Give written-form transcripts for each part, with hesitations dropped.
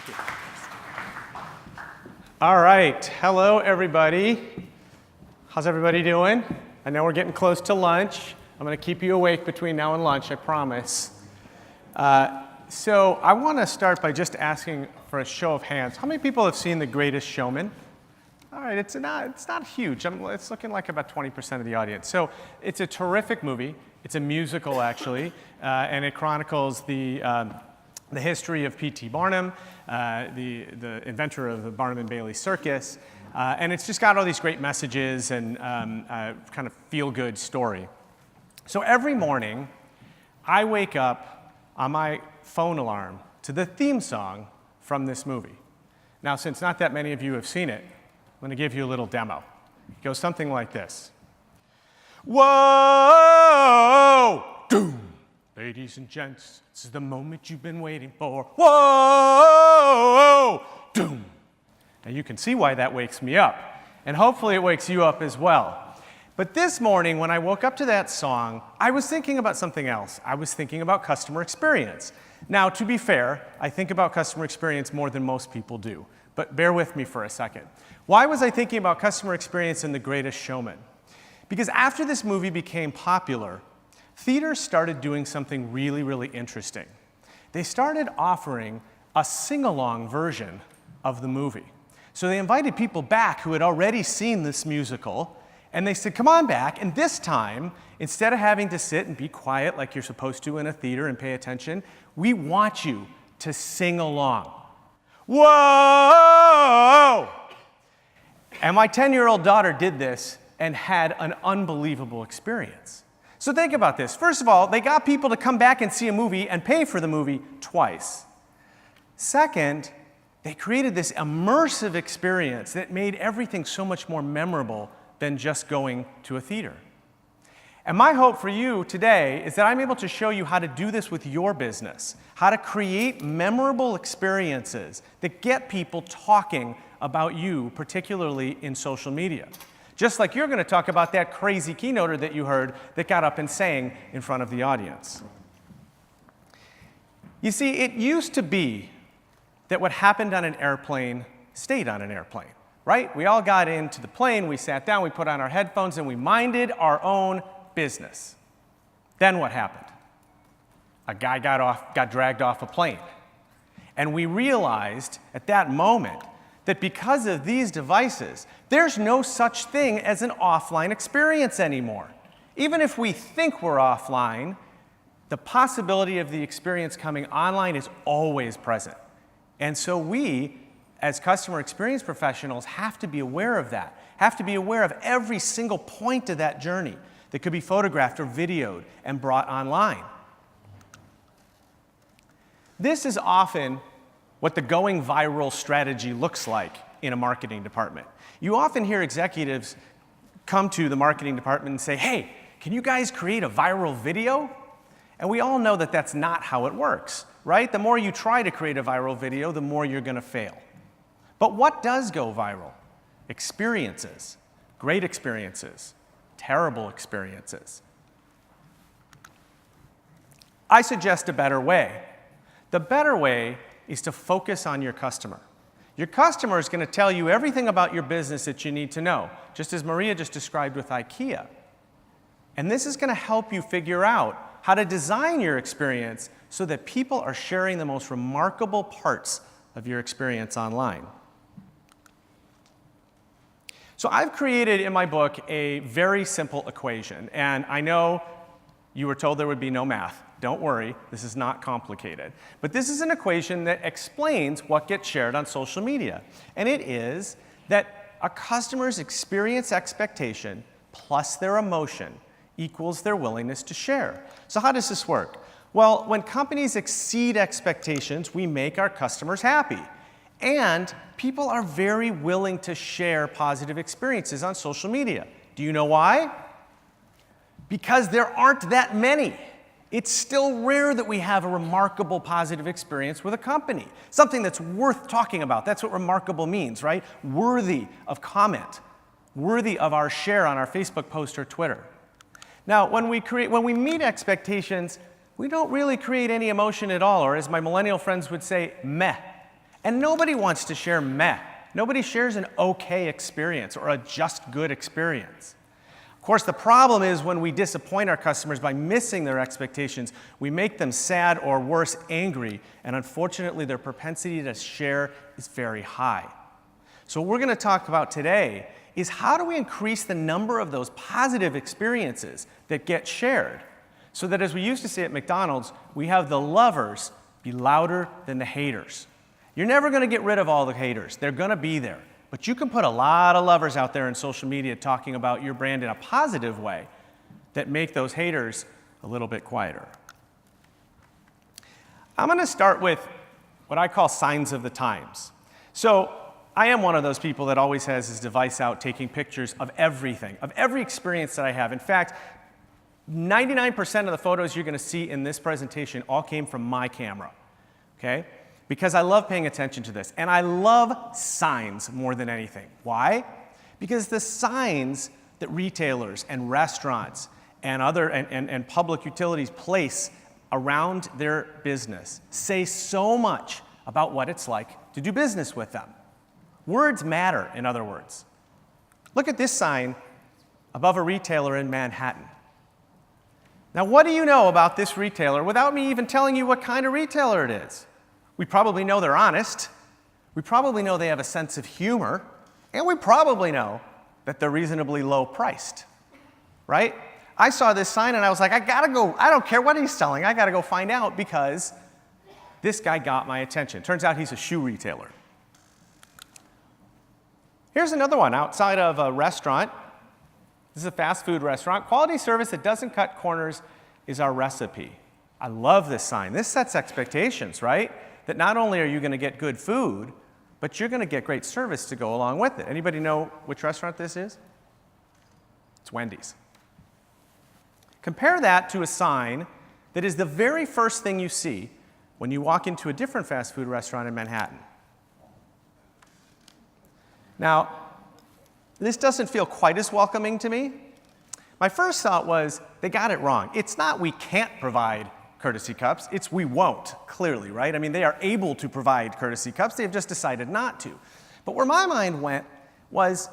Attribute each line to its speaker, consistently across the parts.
Speaker 1: Thank you. All right. Hello, everybody. How's everybody doing? I know we're getting close to lunch. I'm going to keep you awake between now and lunch, I promise. So I want to start by just asking for a show of hands. How many people have seen The Greatest Showman? All right, it's not huge. It's looking like about 20% of the audience. So it's a terrific movie. It's a musical, actually, and it chronicles the history of P.T. Barnum, the inventor of the Barnum and Bailey Circus, and it's just got all these great messages and kind of feel-good story. So every morning, I wake up on my phone alarm to the theme song from this movie. Now, since not that many of you have seen it, I'm going to give you a little demo. It goes something like this. Whoa! Doom! Ladies and gents, this is the moment you've been waiting for. Whoa! Doom! Now you can see why that wakes me up. And hopefully it wakes you up as well. But this morning, when I woke up to that song, I was thinking about something else. I was thinking about customer experience. Now, to be fair, I think about customer experience more than most people do. But bear with me for a second. Why was I thinking about customer experience in The Greatest Showman? Because after this movie became popular, theaters started doing something really, really interesting. They started offering a sing-along version of the movie. So they invited people back who had already seen this musical, and they said, come on back, and this time, instead of having to sit and be quiet like you're supposed to in a theater and pay attention, we want you to sing along. Whoa! And my 10-year-old daughter did this and had an unbelievable experience. So think about this. First of all, they got people to come back and see a movie and pay for the movie twice. Second, they created this immersive experience that made everything so much more memorable than just going to a theater. And my hope for you today is that I'm able to show you how to do this with your business, how to create memorable experiences that get people talking about you, particularly in social media. Just like you're going to talk about that crazy keynoter that you heard that got up and sang in front of the audience. You see, it used to be that what happened on an airplane stayed on an airplane, right? We all got into the plane, we sat down, we put on our headphones, and we minded our own business. Then what happened? A guy got dragged off a plane. And we realized at that moment that because of these devices, there's no such thing as an offline experience anymore. Even if we think we're offline, the possibility of the experience coming online is always present. And so we, as customer experience professionals, have to be aware of that, have to be aware of every single point of that journey that could be photographed or videoed and brought online. This is often what the going viral strategy looks like in a marketing department. You often hear executives come to the marketing department and say, hey, can you guys create a viral video? And we all know that that's not how it works, right? The more you try to create a viral video, the more you're going to fail. But what does go viral? Experiences, great experiences, terrible experiences. I suggest a better way. The better way is to focus on your customer. Your customer is going to tell you everything about your business that you need to know, just as Maria just described with IKEA. And this is going to help you figure out how to design your experience so that people are sharing the most remarkable parts of your experience online. So I've created in my book a very simple equation, and I know you were told there would be no math. Don't worry, this is not complicated. But this is an equation that explains what gets shared on social media. And it is that a customer's experience expectation plus their emotion equals their willingness to share. So how does this work? Well, when companies exceed expectations, we make our customers happy. And people are very willing to share positive experiences on social media. Do you know why? Because there aren't that many. It's still rare that we have a remarkable positive experience with a company, something that's worth talking about. That's what remarkable means, right? Worthy of comment, worthy of our share on our Facebook post or Twitter. Now, when we meet expectations, we don't really create any emotion at all, or as my millennial friends would say, meh. And nobody wants to share meh. Nobody shares an okay experience or a just good experience. Of course, the problem is when we disappoint our customers by missing their expectations, we make them sad or worse, angry, and unfortunately their propensity to share is very high. So what we're going to talk about today is how do we increase the number of those positive experiences that get shared so that, as we used to say at McDonald's, we have the lovers be louder than the haters. You're never going to get rid of all the haters. They're going to be there. But you can put a lot of lovers out there in social media talking about your brand in a positive way that make those haters a little bit quieter. I'm going to start with what I call signs of the times. So I am one of those people that always has his device out taking pictures of everything, of every experience that I have. In fact, 99% of the photos you're going to see in this presentation all came from my camera, okay? Because I love paying attention to this. And I love signs more than anything. Why? Because the signs that retailers and restaurants and other and public utilities place around their business say so much about what it's like to do business with them. Words matter, in other words. Look at this sign above a retailer in Manhattan. Now, what do you know about this retailer without me even telling you what kind of retailer it is? We probably know they're honest. We probably know they have a sense of humor. And we probably know that they're reasonably low priced, right? I saw this sign and I was like, I gotta go. I don't care what he's selling. I gotta go find out because this guy got my attention. Turns out he's a shoe retailer. Here's another one outside of a restaurant. This is a fast food restaurant. Quality service that doesn't cut corners is our recipe. I love this sign. This sets expectations, right? That not only are you going to get good food, but you're going to get great service to go along with it. Anybody know which restaurant this is? It's Wendy's. Compare that to a sign that is the very first thing you see when you walk into a different fast food restaurant in Manhattan. Now, this doesn't feel quite as welcoming to me. My first thought was, they got it wrong. It's not we can't provide courtesy cups, it's we won't, clearly, right? I mean, they are able to provide courtesy cups, they've just decided not to. But where my mind went was,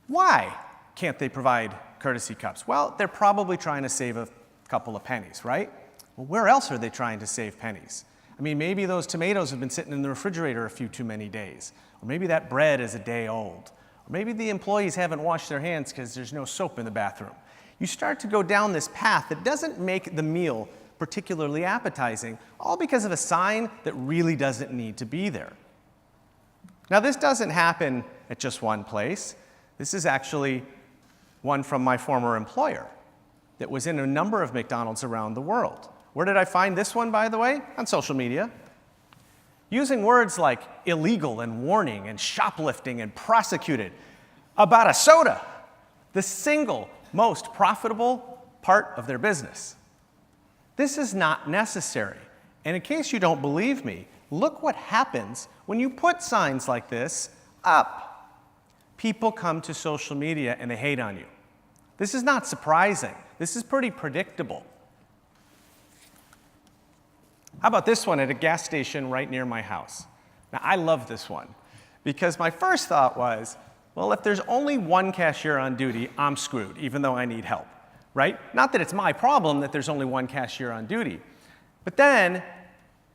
Speaker 1: why can't they provide courtesy cups? Well, they're probably trying to save a couple of pennies, right? Well, where else are they trying to save pennies? I mean, maybe those tomatoes have been sitting in the refrigerator a few too many days. Or maybe that bread is a day old. Or maybe the employees haven't washed their hands because there's no soap in the bathroom. You start to go down this path that doesn't make the meal particularly appetizing, all because of a sign that really doesn't need to be there. Now, this doesn't happen at just one place. This is actually one from my former employer that was in a number of McDonald's around the world. Where did I find this one, by the way? On social media. Using words like illegal and warning and shoplifting and prosecuted about a soda, the single most profitable part of their business. This is not necessary. And in case you don't believe me, look what happens when you put signs like this up. People come to social media and they hate on you. This is not surprising. This is pretty predictable. How about this one at a gas station right near my house? Now, I love this one because my first thought was, well, if there's only one cashier on duty, I'm screwed, even though I need help, right? Not that it's my problem that there's only one cashier on duty. But then,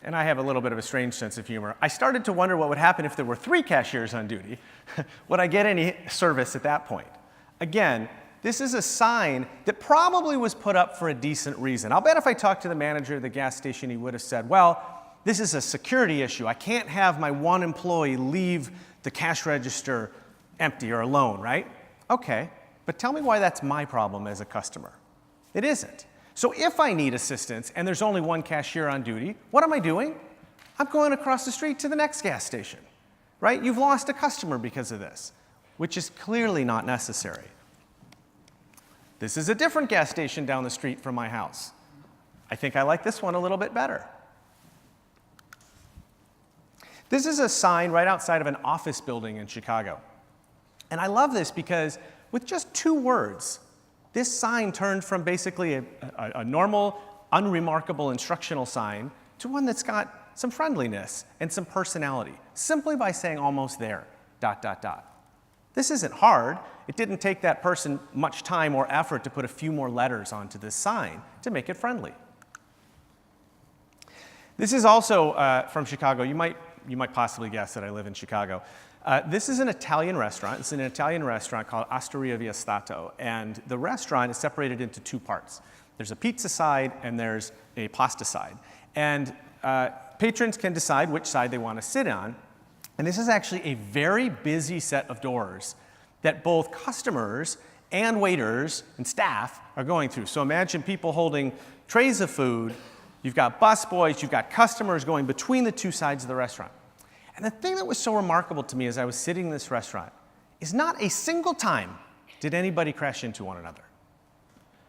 Speaker 1: and I have a little bit of a strange sense of humor, I started to wonder what would happen if there were 3 cashiers on duty. Would I get any service at that point? Again, this is a sign that probably was put up for a decent reason. I'll bet if I talked to the manager of the gas station, he would have said, well, this is a security issue. I can't have my one employee leave the cash register empty or alone, right? Okay, but tell me why that's my problem as a customer. It isn't. So if I need assistance and there's only one cashier on duty, what am I doing? I'm going across the street to the next gas station, right? You've lost a customer because of this, which is clearly not necessary. This is a different gas station down the street from my house. I think I like this one a little bit better. This is a sign right outside of an office building in Chicago. And I love this because with just 2 words, this sign turned from basically a normal, unremarkable instructional sign to one that's got some friendliness and some personality simply by saying almost there, ... This isn't hard. It didn't take that person much time or effort to put a few more letters onto this sign to make it friendly. This is also from Chicago. You might possibly guess that I live in Chicago. This is an Italian restaurant. It's an Italian restaurant called Osteria Via Stato, and the restaurant is separated into two parts. There's a pizza side and there's a pasta side. And patrons can decide which side they want to sit on. And this is actually a very busy set of doors that both customers and waiters and staff are going through. So imagine people holding trays of food. You've got busboys, you've got customers going between the two sides of the restaurant. And the thing that was so remarkable to me as I was sitting in this restaurant is not a single time did anybody crash into one another.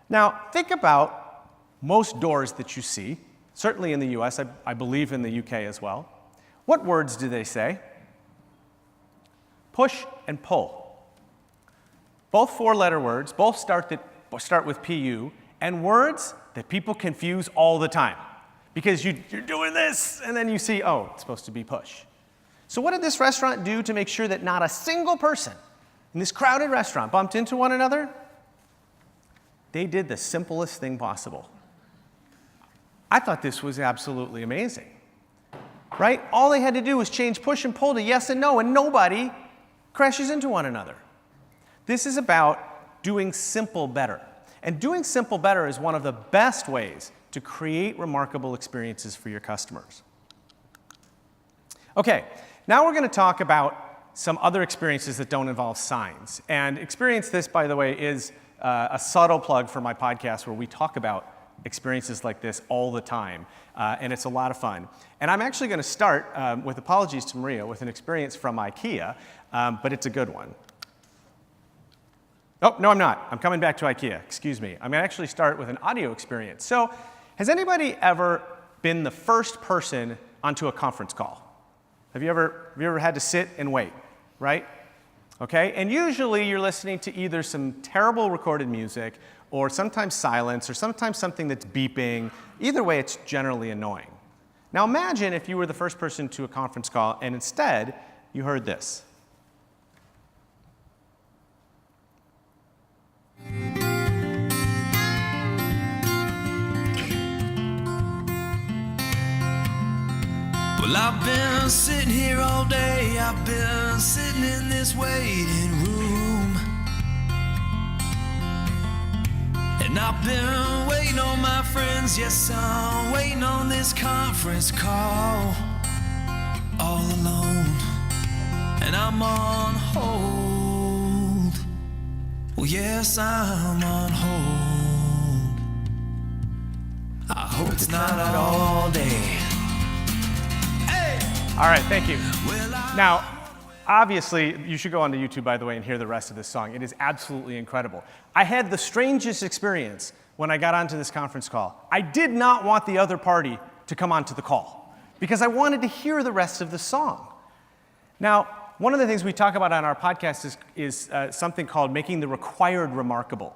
Speaker 1: Now, think about most doors that you see, certainly in the US, I believe in the UK as well. What words do they say? Push and pull. Both four-letter words, both start with PU, and words that people confuse all the time. Because you're doing this, and then you see, oh, it's supposed to be push. So what did this restaurant do to make sure that not a single person in this crowded restaurant bumped into one another? They did the simplest thing possible. I thought this was absolutely amazing, right? All they had to do was change push and pull to yes and no, and nobody crashes into one another. This is about doing simple better. And doing simple better is one of the best ways to create remarkable experiences for your customers. Okay, now we're going to talk about some other experiences that don't involve signs. And Experience This, by the way, is a subtle plug for my podcast where we talk about experiences like this all the time, and it's a lot of fun. And I'm actually going to start, with apologies to Maria, with an experience from IKEA, but it's a good one. Oh, no, I'm not. I'm coming back to IKEA. Excuse me. I'm going to actually start with an audio experience. So, has anybody ever been the first person onto a conference call? Have you ever had to sit and wait, right? Okay, and usually you're listening to either some terrible recorded music or sometimes silence or sometimes something that's beeping. Either way, it's generally annoying. Now imagine if you were the first person to a conference call and instead you heard this.
Speaker 2: Well, I've been sitting here all day, I've been sitting in this waiting room, and I've been waiting on my friends, yes, I'm waiting on this conference call, all alone, and I'm on hold, well, yes, I'm on hold, I hope it's not all day.
Speaker 1: All right, thank you. Now, obviously, you should go onto YouTube, by the way, and hear the rest of this song. It is absolutely incredible. I had the strangest experience when I got onto this conference call. I did not want the other party to come onto the call because I wanted to hear the rest of the song. Now, one of the things we talk about on our podcast is something called making the required remarkable,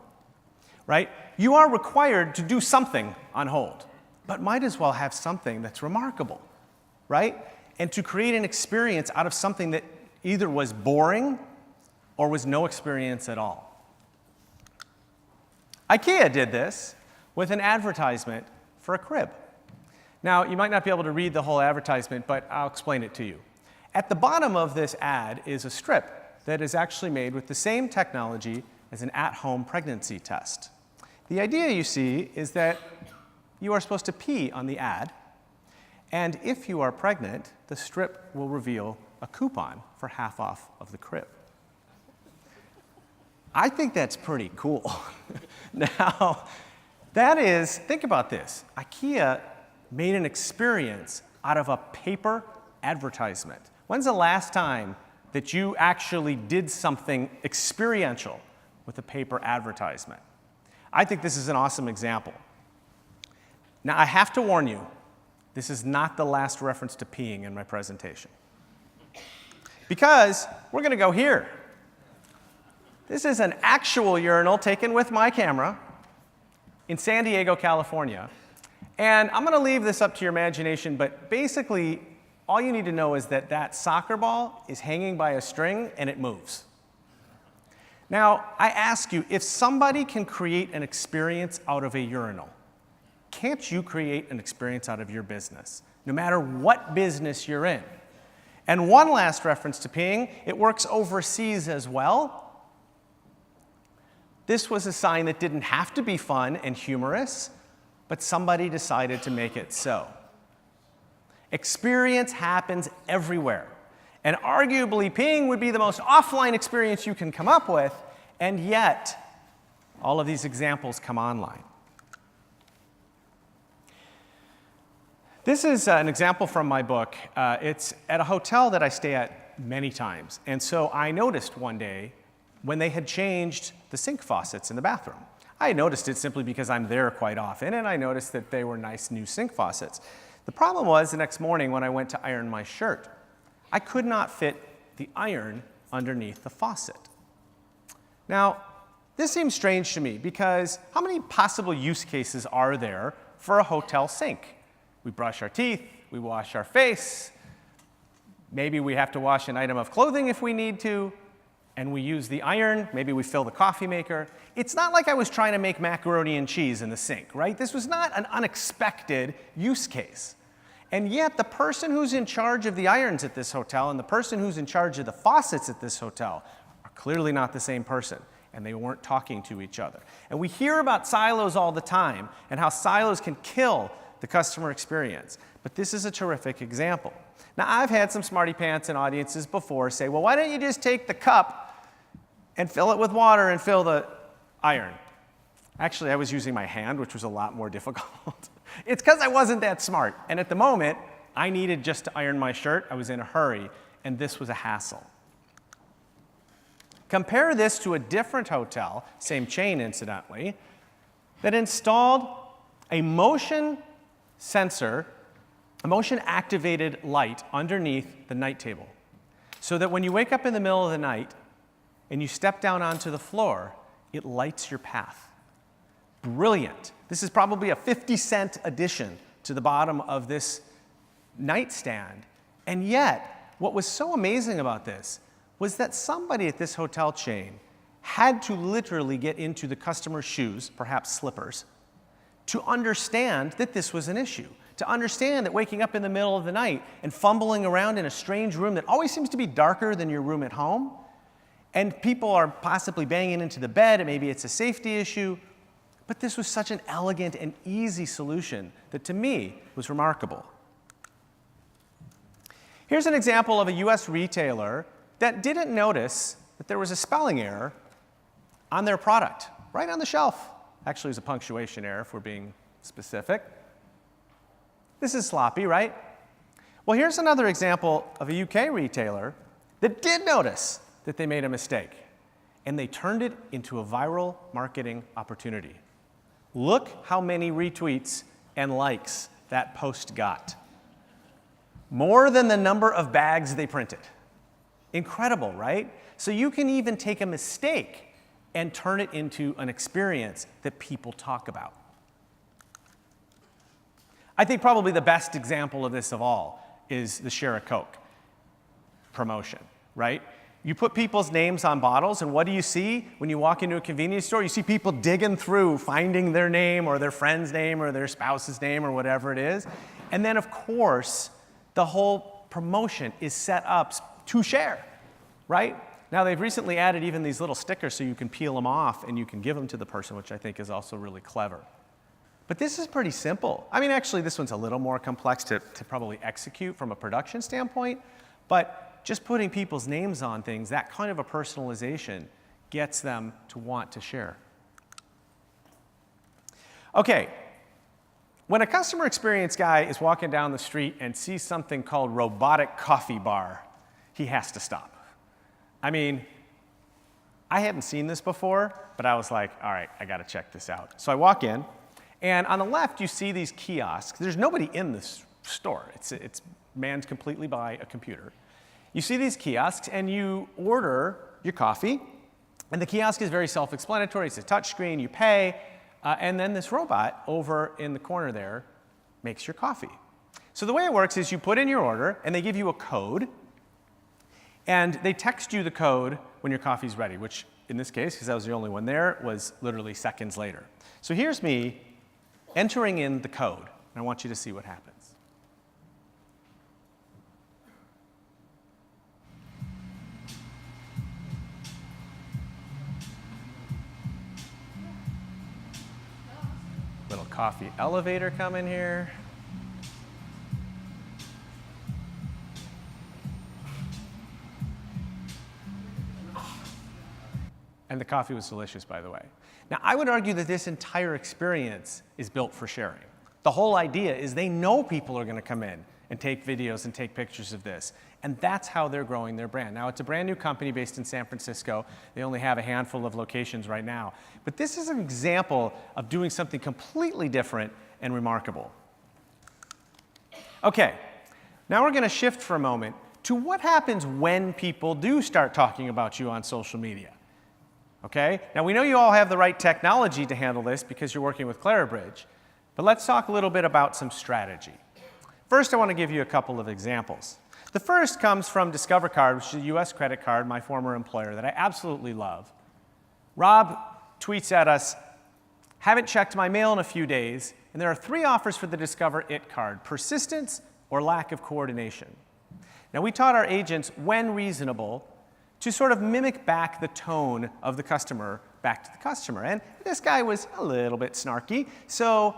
Speaker 1: right? You are required to do something on hold, but might as well have something that's remarkable, right? And to create an experience out of something that either was boring or was no experience at all. IKEA did this with an advertisement for a crib. Now, you might not be able to read the whole advertisement, but I'll explain it to you. At the bottom of this ad is a strip that is actually made with the same technology as an at-home pregnancy test. The idea, you see, is that you are supposed to pee on the ad, and if you are pregnant, the strip will reveal a coupon for half off of the crib. I think that's pretty cool. Now, think about this. IKEA made an experience out of a paper advertisement. When's the last time that you actually did something experiential with a paper advertisement? I think this is an awesome example. Now, I have to warn you, this is not the last reference to peeing in my presentation. Because we're going to go here. This is an actual urinal taken with my camera in San Diego, California. And I'm going to leave this up to your imagination, but basically, all you need to know is that that soccer ball is hanging by a string and it moves. Now, I ask you, if somebody can create an experience out of a urinal, can't you create an experience out of your business, no matter what business you're in? And one last reference to peeing, it works overseas as well. This was a sign that didn't have to be fun and humorous, but somebody decided to make it so. Experience happens everywhere. And arguably, peeing would be the most offline experience you can come up with, and yet, all of these examples come online. This is an example from my book. It's at a hotel that I stay at many times. And so I noticed one day when they had changed the sink faucets in the bathroom. I noticed it simply because I'm there quite often, and I noticed that they were nice new sink faucets. The problem was the next morning when I went to iron my shirt, I could not fit the iron underneath the faucet. Now, this seems strange to me because how many possible use cases are there for a hotel sink? We brush our teeth, we wash our face, maybe we have to wash an item of clothing if we need to, and we use the iron, maybe we fill the coffee maker. It's not like I was trying to make macaroni and cheese in the sink, right? This was not an unexpected use case. And yet the person who's in charge of the irons at this hotel and the person who's in charge of the faucets at this hotel are clearly not the same person, and they weren't talking to each other. And we hear about silos all the time and how silos can kill the customer experience. But this is a terrific example. Now, I've had some smarty pants in audiences before say, well, why don't you just take the cup and fill it with water and fill the iron? Actually, I was using my hand, which was a lot more difficult. It's because I wasn't that smart. And at the moment, I needed just to iron my shirt. I was in a hurry, and this was a hassle. Compare this to a different hotel, same chain incidentally, that installed a motion sensor, a motion-activated light underneath the night table, so that when you wake up in the middle of the night and you step down onto the floor, it lights your path. Brilliant. This is probably a 50-cent addition to the bottom of this nightstand. And yet, what was so amazing about this was that somebody at this hotel chain had to literally get into the customer's shoes, perhaps slippers, to understand that this was an issue, to understand that waking up in the middle of the night and fumbling around in a strange room that always seems to be darker than your room at home, and people are possibly banging into the bed, and maybe it's a safety issue, but this was such an elegant and easy solution that to me was remarkable. Here's an example of a US retailer that didn't notice that there was a spelling error on their product, right on the shelf. Actually, it was a punctuation error, if we're being specific. This is sloppy, right? Well, here's another example of a UK retailer that did notice that they made a mistake, and they turned it into a viral marketing opportunity. Look how many retweets and likes that post got. More than the number of bags they printed. Incredible, right? So you can even take a mistake and turn it into an experience that people talk about. I think probably the best example of this of all is the Share a Coke promotion, right? You put people's names on bottles, and what do you see when you walk into a convenience store? You see people digging through, finding their name or their friend's name or their spouse's name or whatever it is. And then, of course, the whole promotion is set up to share, right? Now, they've recently added even these little stickers so you can peel them off and you can give them to the person, which I think is also really clever. But this is pretty simple. I mean, actually, this one's a little more complex to probably execute from a production standpoint, but just putting people's names on things, that kind of a personalization gets them to want to share. Okay, when a customer experience guy is walking down the street and sees something called robotic coffee bar, he has to stop. I mean, I hadn't seen this before, but I was like, all right, I got to check this out. So I walk in, and on the left, you see these kiosks. There's nobody in this store. It's manned completely by a computer. You see these kiosks, and you order your coffee, and the kiosk is very self-explanatory. It's a touch screen, you pay, and then this robot over in the corner there makes your coffee. So the way it works is you put in your order, and they give you a code, and they text you the code when your coffee's ready, which in this case, because I was the only one there, was literally seconds later. So here's me entering in the code, and I want you to see what happens. Little coffee elevator coming here. And the coffee was delicious, by the way. Now, I would argue that this entire experience is built for sharing. The whole idea is they know people are going to come in and take videos and take pictures of this. And that's how they're growing their brand. Now, it's a brand new company based in San Francisco. They only have a handful of locations right now. But this is an example of doing something completely different and remarkable. Okay, now we're going to shift for a moment to what happens when people do start talking about you on social media. Okay? Now, we know you all have the right technology to handle this because you're working with Clarabridge, but let's talk a little bit about some strategy. First, I want to give you a couple of examples. The first comes from Discover Card, which is a US credit card, my former employer, that I absolutely love. Rob tweets at us, haven't checked my mail in a few days, and there are 3 offers for the Discover It card: persistence or lack of coordination. Now, we taught our agents, when reasonable, to sort of mimic back the tone of the customer back to the customer. And this guy was a little bit snarky, so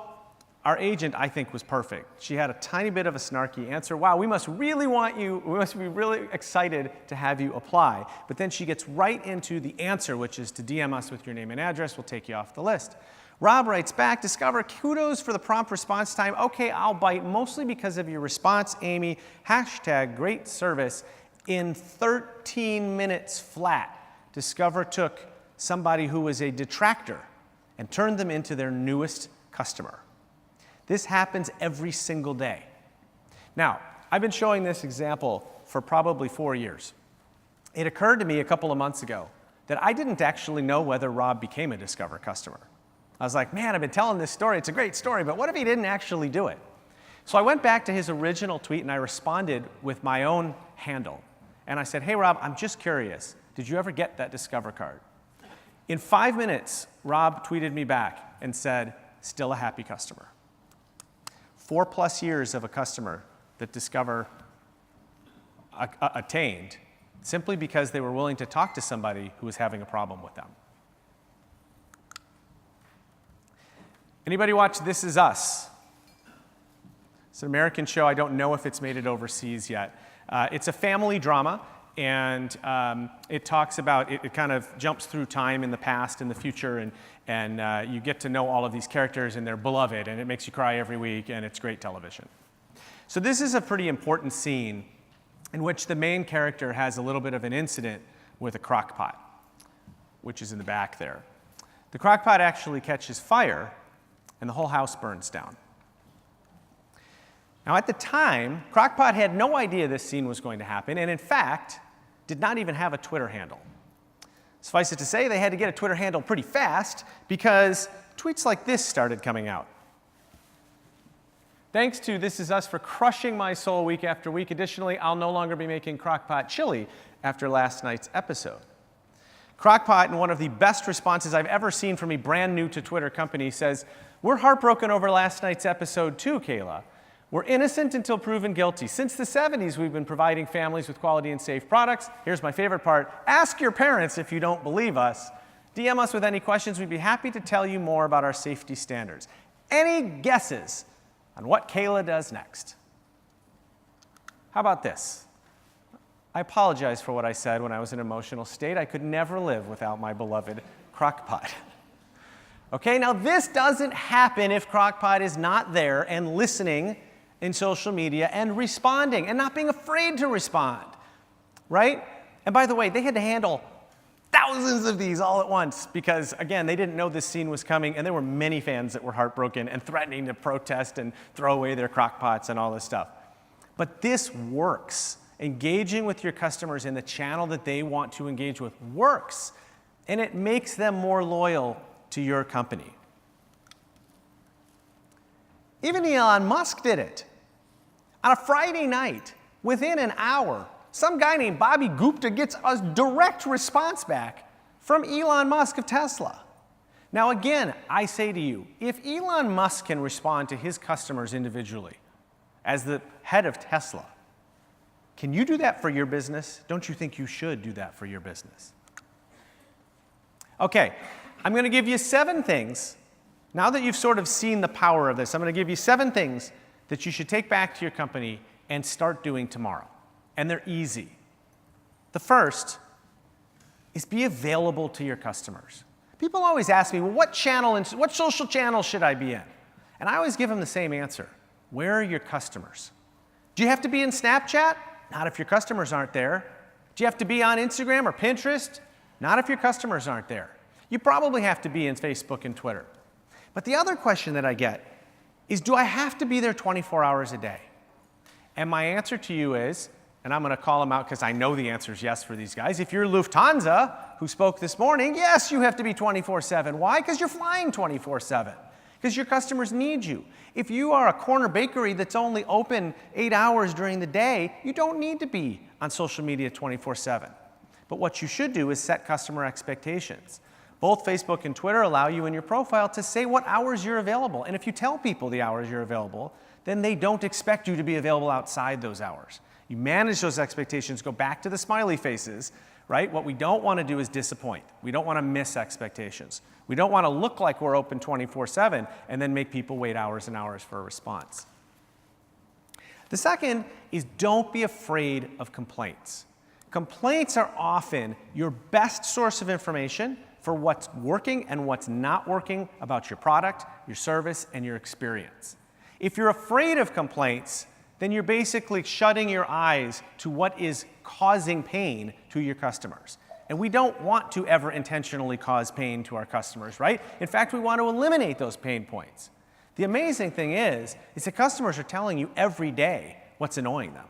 Speaker 1: our agent, I think, was perfect. She had a tiny bit of a snarky answer. Wow, we must really want you, we must be really excited to have you apply. But then she gets right into the answer, which is to DM us with your name and address. We'll take you off the list. Rob writes back, Discover, kudos for the prompt response time. Okay, I'll bite, mostly because of your response, Amy. Hashtag great service. In 13 minutes flat, Discover took somebody who was a detractor and turned them into their newest customer. This happens every single day. Now, I've been showing this example for probably 4 years. It occurred to me a couple of months ago that I didn't actually know whether Rob became a Discover customer. I was like, man, I've been telling this story. It's a great story, but what if he didn't actually do it? So I went back to his original tweet and I responded with my own handle. And I said, hey, Rob, I'm just curious. Did you ever get that Discover card? In 5 minutes, Rob tweeted me back and said, still a happy customer. 4+ years of a customer that Discover attained simply because they were willing to talk to somebody who was having a problem with them. Anybody watch This Is Us? It's an American show. I don't know if it's made it overseas yet. It's a family drama, and it talks about, it kind of jumps through time in the past and the future, and you get to know all of these characters, and they're beloved, and it makes you cry every week, and it's great television. So this is a pretty important scene in which the main character has a little bit of an incident with a crock pot, which is in the back there. The crock pot actually catches fire, and the whole house burns down. Now, at the time, Crock-Pot had no idea this scene was going to happen, and in fact, did not even have a Twitter handle. Suffice it to say, they had to get a Twitter handle pretty fast because tweets like this started coming out. Thanks to This Is Us for crushing my soul week after week. Additionally, I'll no longer be making Crock-Pot chili after last night's episode. Crock-Pot, in one of the best responses I've ever seen from a brand new to Twitter company, says, we're heartbroken over last night's episode too, Kayla. We're innocent until proven guilty. Since the 70s, we've been providing families with quality and safe products. Here's my favorite part. Ask your parents if you don't believe us. DM us with any questions. We'd be happy to tell you more about our safety standards. Any guesses on what Kayla does next? How about this? I apologize for what I said when I was in an emotional state. I could never live without my beloved Crock-Pot. Okay, now this doesn't happen if Crock-Pot is not there and listening in social media and responding and not being afraid to respond, right? And by the way, they had to handle thousands of these all at once because, again, they didn't know this scene was coming, and there were many fans that were heartbroken and threatening to protest and throw away their Crock-Pots and all this stuff. But this works. Engaging with your customers in the channel that they want to engage with works, and it makes them more loyal to your company. Even Elon Musk did it. On a Friday night, within an hour, some guy named Bobby Gupta gets a direct response back from Elon Musk of Tesla. Now again, I say to you, if Elon Musk can respond to his customers individually as the head of Tesla, can you do that for your business? Don't you think you should do that for your business? Okay, I'm going to give you 7 things. Now that you've sort of seen the power of this, I'm going to give you 7 things that you should take back to your company and start doing tomorrow. And they're easy. The first is be available to your customers. People always ask me, well, what social channel should I be in? And I always give them the same answer. Where are your customers? Do you have to be in Snapchat? Not if your customers aren't there. Do you have to be on Instagram or Pinterest? Not if your customers aren't there. You probably have to be in Facebook and Twitter. But the other question that I get is, do I have to be there 24 hours a day? And my answer to you is, and I'm going to call them out because I know the answer is yes for these guys. If you're Lufthansa, who spoke this morning, yes, you have to be 24/7. Why? Because you're flying 24/7. Because your customers need you. If you are a corner bakery that's only open 8 hours during the day, you don't need to be on social media 24/7. But what you should do is set customer expectations. Both Facebook and Twitter allow you in your profile to say what hours you're available. And if you tell people the hours you're available, then they don't expect you to be available outside those hours. You manage those expectations, go back to the smiley faces, right? What we don't want to do is disappoint. We don't want to miss expectations. We don't want to look like we're open 24/7 and then make people wait hours and hours for a response. The second is don't be afraid of complaints. Complaints are often your best source of information for what's working and what's not working about your product, your service, and your experience. If you're afraid of complaints, then you're basically shutting your eyes to what is causing pain to your customers. And we don't want to ever intentionally cause pain to our customers, right? In fact, we want to eliminate those pain points. The amazing thing is that customers are telling you every day what's annoying them.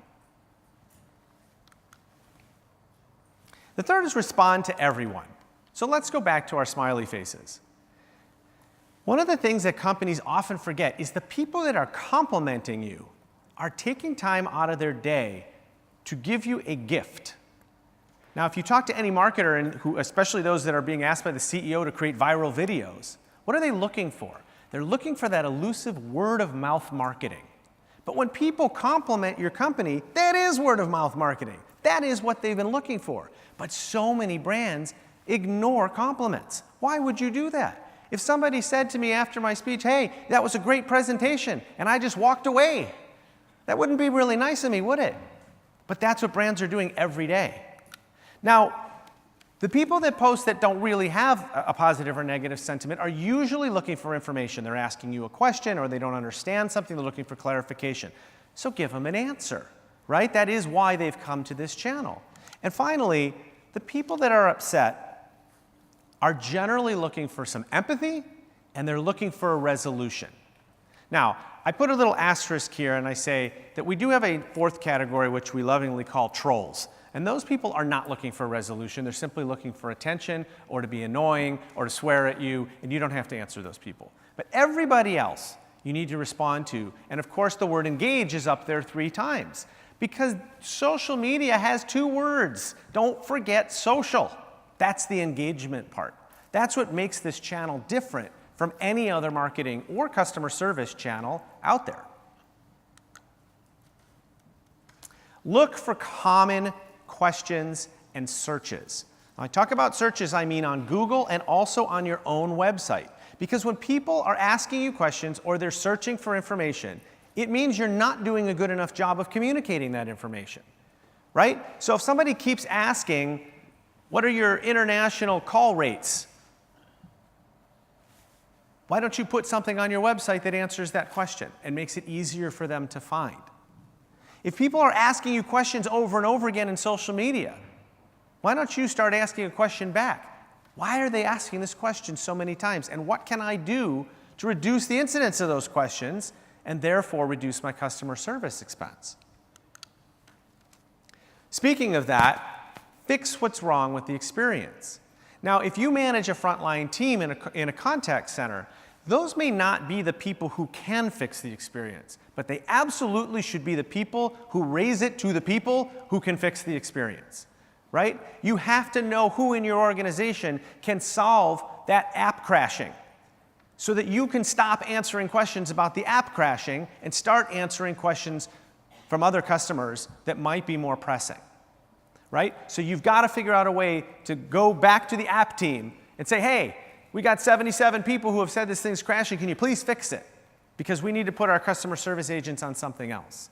Speaker 1: The third is respond to everyone. So let's go back to our smiley faces. One of the things that companies often forget is the people that are complimenting you are taking time out of their day to give you a gift. Now, if you talk to any marketer, and especially those that are being asked by the CEO to create viral videos, what are they looking for? They're looking for that elusive word-of-mouth marketing. But when people compliment your company, that is word-of-mouth marketing. That is what they've been looking for. But so many brands ignore compliments. Why would you do that? If somebody said to me after my speech, hey, that was a great presentation, and I just walked away, that wouldn't be really nice of me, would it? But that's what brands are doing every day. Now, the people that post that don't really have a positive or negative sentiment are usually looking for information. They're asking you a question, or they don't understand something, they're looking for clarification. So give them an answer, right? That is why they've come to this channel. And finally, the people that are upset are generally looking for some empathy, and they're looking for a resolution. Now, I put a little asterisk here, and I say that we do have a fourth category, which we lovingly call trolls. And those people are not looking for a resolution. They're simply looking for attention, or to be annoying, or to swear at you, and you don't have to answer those people. But everybody else you need to respond to. And of course, the word engage is up there 3 times. Because social media has 2 words. Don't forget social. That's the engagement part. That's what makes this channel different from any other marketing or customer service channel out there. Look for common questions and searches. When I talk about searches, I mean on Google and also on your own website. Because when people are asking you questions or they're searching for information, it means you're not doing a good enough job of communicating that information, right? So if somebody keeps asking, what are your international call rates? Why don't you put something on your website that answers that question and makes it easier for them to find? If people are asking you questions over and over again in social media, why don't you start asking a question back? Why are they asking this question so many times? And what can I do to reduce the incidence of those questions and therefore reduce my customer service expense? Speaking of that, fix what's wrong with the experience. Now, if you manage a frontline team in a contact center, those may not be the people who can fix the experience, but they absolutely should be the people who raise it to the people who can fix the experience, right? You have to know who in your organization can solve that app crashing so that you can stop answering questions about the app crashing and start answering questions from other customers that might be more pressing, right? So you've got to figure out a way to go back to the app team and say, hey, we got 77 people who have said this thing's crashing. Can you please fix it? Because we need to put our customer service agents on something else.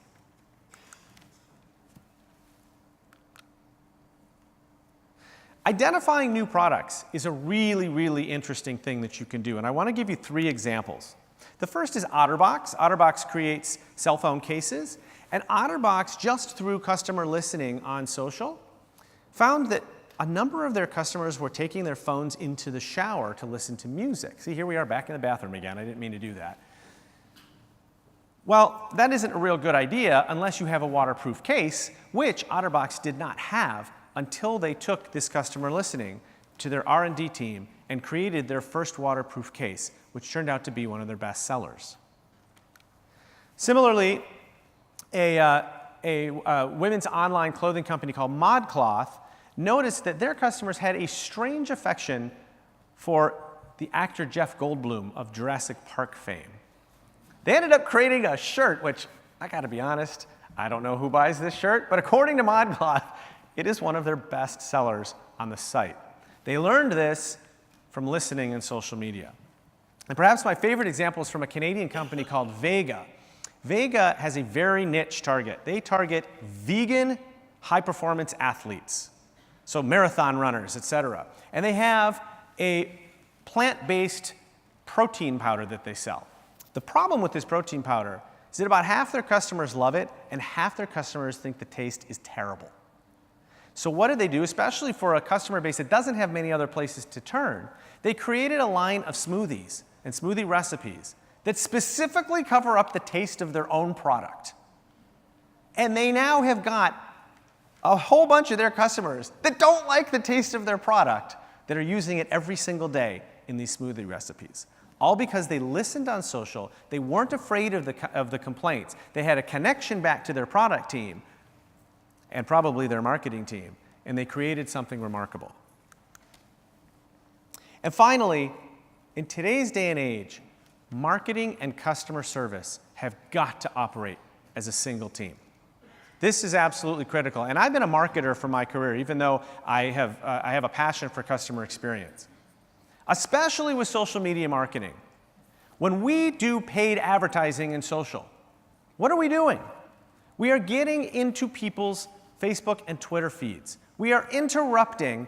Speaker 1: Identifying new products is a really, really interesting thing that you can do, and I want to give you 3 examples. The first is OtterBox. OtterBox creates cell phone cases, and OtterBox, just through customer listening on social, found that a number of their customers were taking their phones into the shower to listen to music. See, here we are back in the bathroom again. I didn't mean to do that. Well, that isn't a real good idea unless you have a waterproof case, which OtterBox did not have until they took this customer listening to their R&D team and created their first waterproof case, which turned out to be one of their best sellers. Similarly, a women's online clothing company called ModCloth noticed that their customers had a strange affection for the actor Jeff Goldblum of Jurassic Park fame. They ended up creating a shirt, which, I gotta be honest, I don't know who buys this shirt, but according to ModCloth, it is one of their best sellers on the site. They learned this from listening and social media. And perhaps my favorite example is from a Canadian company called Vega. Vega has a very niche target. They target vegan high-performance athletes, so marathon runners, etc. And they have a plant-based protein powder that they sell. The problem with this protein powder is that about half their customers love it and half their customers think the taste is terrible. So what did they do, especially for a customer base that doesn't have many other places to turn? They created a line of smoothies and smoothie recipes that specifically cover up the taste of their own product. And they now have got a whole bunch of their customers that don't like the taste of their product that are using it every single day in these smoothie recipes. All because they listened on social, they weren't afraid of the complaints, they had a connection back to their product team and probably their marketing team, and they created something remarkable. And finally, in today's day and age, marketing and customer service have got to operate as a single team. This is absolutely critical, and I've been a marketer for my career, even though I have a passion for customer experience. Especially with social media marketing. When we do paid advertising in social, what are we doing? We are getting into people's Facebook and Twitter feeds. We are interrupting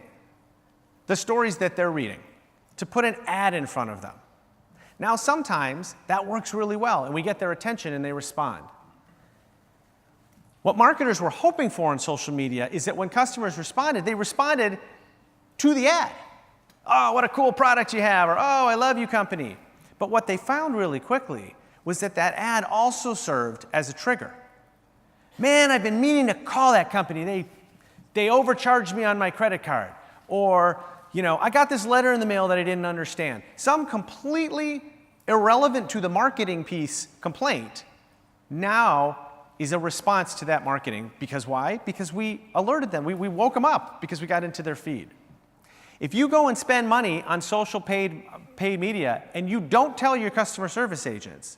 Speaker 1: the stories that they're reading to put an ad in front of them. Now, sometimes that works really well, and we get their attention and they respond. What marketers were hoping for in social media is that when customers responded, they responded to the ad. Oh, what a cool product you have, or oh, I love you, company. But what they found really quickly was that that ad also served as a trigger. Man, I've been meaning to call that company. They overcharged me on my credit card. Or, you know, I got this letter in the mail that I didn't understand. Some completely irrelevant to the marketing piece complaint now is a response to that marketing. Because why? Because we alerted them. We woke them up because we got into their feed. If you go and spend money on social paid media and you don't tell your customer service agents,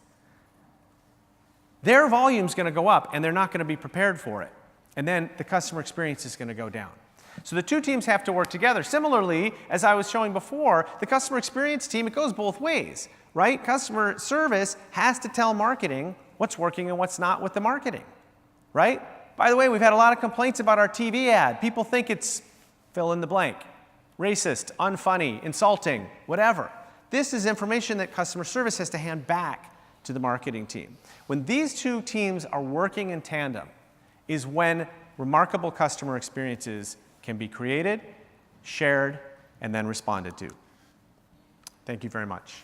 Speaker 1: their volume's going to go up and they're not going to be prepared for it. And then the customer experience is going to go down. So the two teams have to work together. Similarly, as I was showing before, the customer experience team, it goes both ways, right? Customer service has to tell marketing what's working and what's not with the marketing, right? By the way, we've had a lot of complaints about our TV ad. People think it's fill in the blank. Racist, unfunny, insulting, whatever. This is information that customer service has to hand back to the marketing team. When these two teams are working in tandem is when remarkable customer experiences can be created, shared, and then responded to. Thank you very much.